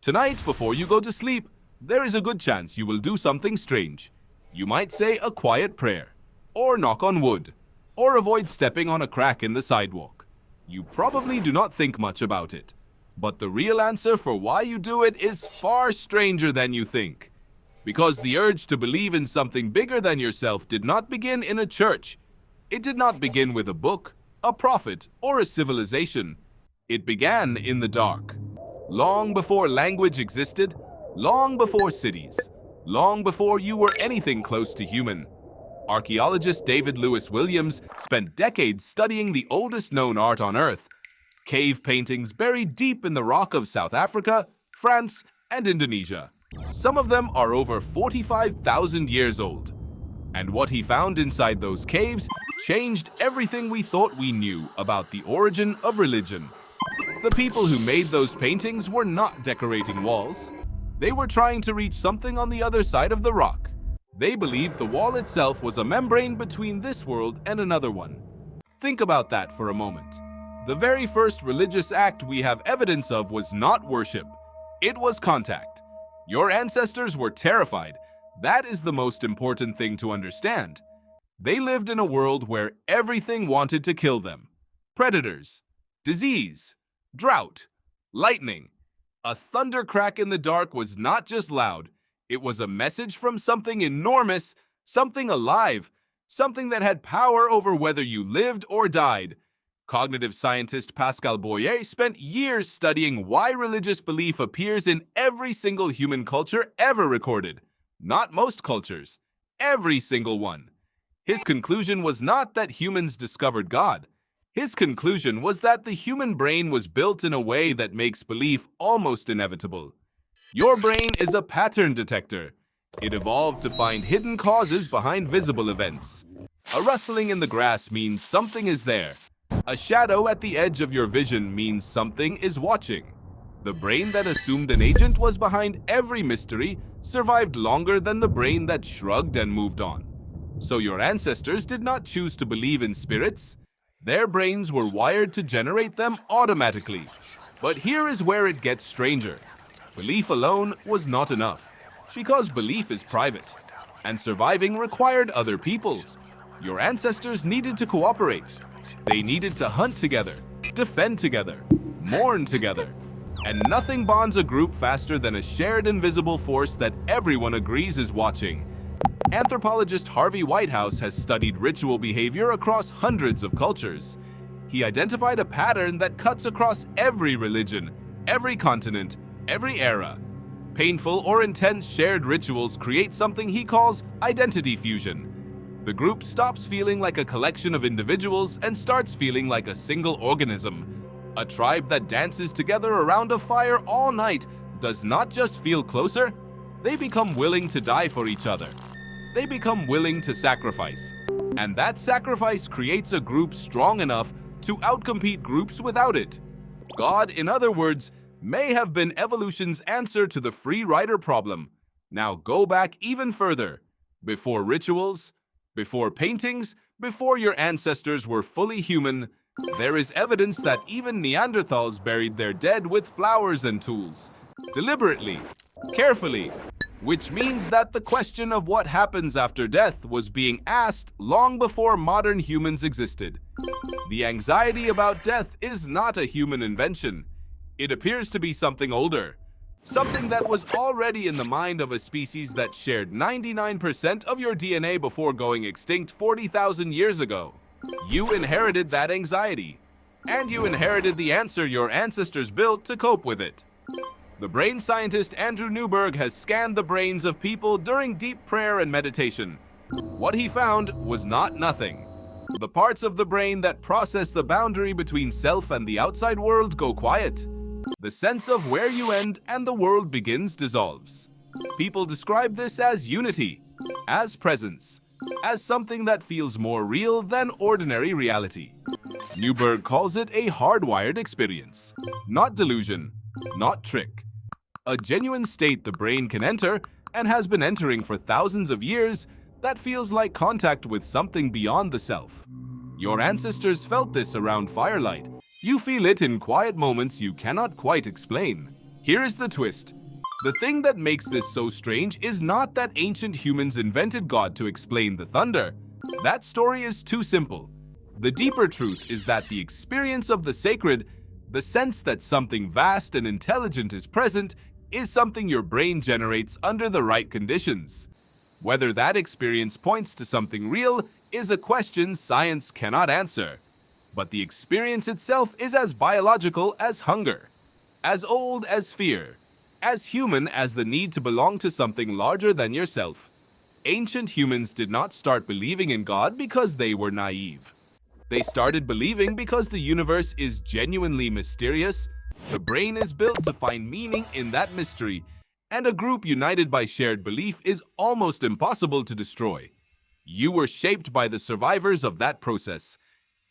Tonight, before you go to sleep, there is a good chance you will do something strange. You might say a quiet prayer, or knock on wood, or avoid stepping on a crack in the sidewalk. You probably do not think much about it, but the real answer for why you do it is far stranger than you think. Because the urge to believe in something bigger than yourself did not begin in a church. It did not begin with a book, a prophet, or a civilization. It began in the dark. Long before language existed, long before cities, long before you were anything close to human. Archaeologist David Lewis Williams spent decades studying the oldest known art on Earth, cave paintings buried deep in the rock of South Africa, France, and Indonesia. Some of them are over 45,000 years old. And what he found inside those caves changed everything we thought we knew about the origin of religion. The people who made those paintings were not decorating walls. They were trying to reach something on the other side of the rock. They believed the wall itself was a membrane between this world and another one. Think about that for a moment. The very first religious act we have evidence of was not worship. It was contact. Your ancestors were terrified. That is the most important thing to understand. They lived in a world where everything wanted to kill them. Predators, disease, drought, lightning. A thunder crack in the dark was not just loud. It was a message from something enormous, something alive, something that had power over whether you lived or died. Cognitive scientist Pascal Boyer spent years studying why religious belief appears in every single human culture ever recorded. Not most cultures, every single one. His conclusion was not that humans discovered God. His conclusion was that the human brain was built in a way that makes belief almost inevitable. Your brain is a pattern detector. It evolved to find hidden causes behind visible events. A rustling in the grass means something is there. A shadow at the edge of your vision means something is watching. The brain that assumed an agent was behind every mystery survived longer than the brain that shrugged and moved on. So your ancestors did not choose to believe in spirits. Their brains were wired to generate them automatically. But here is where it gets stranger. Belief alone was not enough, because belief is private, and surviving required other people. Your ancestors needed to cooperate. They needed to hunt together, defend together, mourn together. And nothing bonds a group faster than a shared invisible force that everyone agrees is watching. Anthropologist Harvey Whitehouse has studied ritual behavior across hundreds of cultures. He identified a pattern that cuts across every religion, every continent, every era. Painful or intense shared rituals create something he calls identity fusion. The group stops feeling like a collection of individuals and starts feeling like a single organism. A tribe that dances together around a fire all night does not just feel closer, they become willing to die for each other. They become willing to sacrifice. And that sacrifice creates a group strong enough to outcompete groups without it. God, in other words, may have been evolution's answer to the free rider problem. Now go back even further. Before rituals, before paintings, before your ancestors were fully human, there is evidence that even Neanderthals buried their dead with flowers and tools, deliberately, carefully, which means that the question of what happens after death was being asked long before modern humans existed. The anxiety about death is not a human invention. It appears to be something older, something that was already in the mind of a species that shared 99% of your DNA before going extinct 40,000 years ago. You inherited that anxiety, and you inherited the answer your ancestors built to cope with it. The brain scientist Andrew Newberg has scanned the brains of people during deep prayer and meditation. What he found was not nothing. The parts of the brain that process the boundary between self and the outside world go quiet. The sense of where you end and the world begins dissolves. People describe this as unity, as presence, as something that feels more real than ordinary reality. Newberg calls it a hardwired experience, not delusion, not trick. A genuine state the brain can enter, and has been entering for thousands of years, that feels like contact with something beyond the self. Your ancestors felt this around firelight. You feel it in quiet moments you cannot quite explain. Here is the twist. The thing that makes this so strange is not that ancient humans invented God to explain the thunder. That story is too simple. The deeper truth is that the experience of the sacred, the sense that something vast and intelligent is present, is something your brain generates under the right conditions. Whether that experience points to something real is a question science cannot answer. But the experience itself is as biological as hunger, as old as fear, as human as the need to belong to something larger than yourself. Ancient humans did not start believing in God because they were naive. They started believing because the universe is genuinely mysterious, the brain is built to find meaning in that mystery, and a group united by shared belief is almost impossible to destroy. You were shaped by the survivors of that process.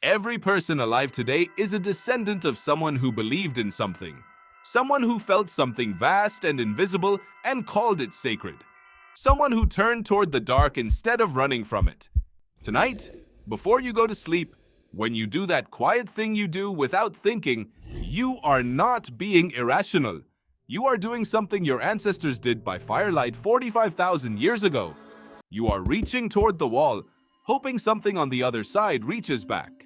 Every person alive today is a descendant of someone who believed in something. Someone who felt something vast and invisible and called it sacred. Someone who turned toward the dark instead of running from it. Tonight, before you go to sleep, when you do that quiet thing you do without thinking, you are not being irrational. You are doing something your ancestors did by firelight 45,000 years ago. You are reaching toward the wall, hoping something on the other side reaches back.